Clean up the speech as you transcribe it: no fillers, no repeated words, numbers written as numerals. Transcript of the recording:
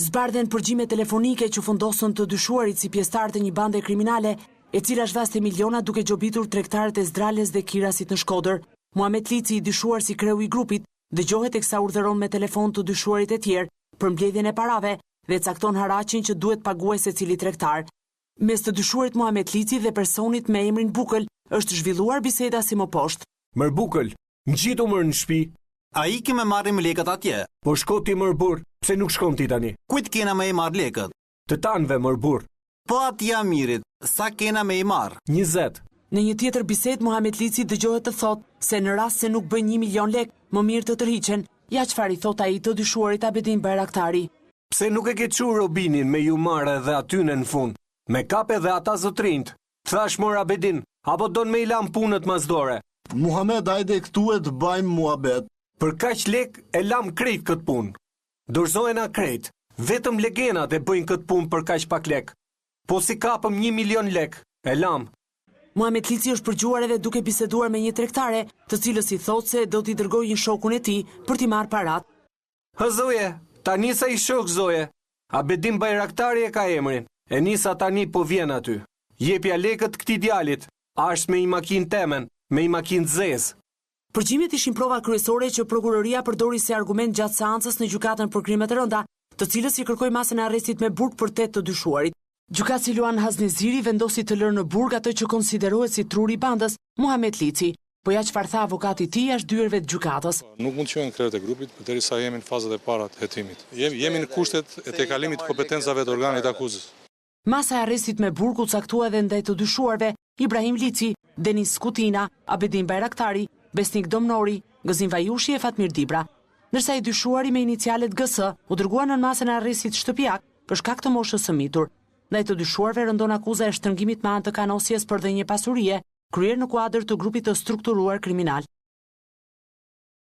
Zbardhen përgjime telefonike që fundosën të dyshuarit si pjesëtar të një bande kriminale, e cila zhvaste miliona duke gjobitur tregtarët e Zdrales dhe Kirasit në Shkodër. Muhamet Lici, i dyshuar si kreu i grupit, dëgjohet teksa urdhëron me telefon të dyshuarit e tjerë për mbledhjen e parave dhe cakton haraqin që duhet paguaj secili tregtar. Mes të dyshuarit Muhamet Lici dhe personit me emrin Bukël është zhvilluar biseda si më poshtë. Mër Bukël, ngjitu mër në shtëpi. A i kime marrim lekët atje? Po shko ti mër burr, pse nuk shkon ti tani? Kujt kena me i marr lekët? Të tanve mër burr. Po atje Amirit, sa kena me i marr? 20. Në një tjetër bisedë Muhamet Lici dëgjohet të thotë se në rast se nuk bën 1 milion lek, më mirë të tërhiqen. Ja çfarë i thot ai të dyshuarit Abedin Bayraktari. Pse nuk e ke çu Robinin me ju marrë edhe aty në fund? Me kape dhe ata zotrinjt. Thash mor Abedin, apo don me i lam punët masdore? Muhamet, hajde këtu e të bajmë muhabet. Për kaq lek e lam krejt këtë punë. Dorzohen a krejt. Vetëm legendat e bëjnë këtë punë për kaq pak lek. Po si kapëm 1 milion lek, e lam. Muhamet Lici është përgjuar edhe duke biseduar me një tregtare, të cilës i thotë se do t'i dërgojë një shokun e tij për t'i marrë parat. Hë zoje, tani sa i shok zoje. Abedin Bayraktari e ka emrin. E nisa tani po vjen aty. Jepja lekët këtij djalit. Ashtë me i makinë temen, me i makinë zez. Përgjimet ishin prova kryesore që prokuroria përdori si argument gjatë seancës në gjykatën për krimet e rënda, të cilës i kërkoi masën e arrestit me burg për 8 të dyshuarit. Gjykatësi Luan Hazneziri vendosi të lërë në burg atë që konsiderohet si truri i bandës, Muhamet Lici. Po ja çfarë tha avokati i tij jashtë dyerve të gjykatës. Nuk mund të quhen krerët e grupit derisa jemi në fazat e para të hetimit. Jemi në kushtet e tejkalimit të kompetencave të organit akuzës. Masa e arrestit me burg u caktua edhe ndaj të dyshuarve Ibrahim Lici, Denis Skutina, Abedin Bayraktari, Besnik Domnori, Gëzim Vajushi e Fatmir Dibra. Ndërsa i dyshuari me inicialet GS u dërguar në masën e arrestit shtëpiak për shkak të moshës së mitur. Ndaj të dyshuarve rëndon akuza e shtrëngimit me anë të kanosjes për dhënje pasurie, kryer në kuadër të grupit të strukturuar kriminal.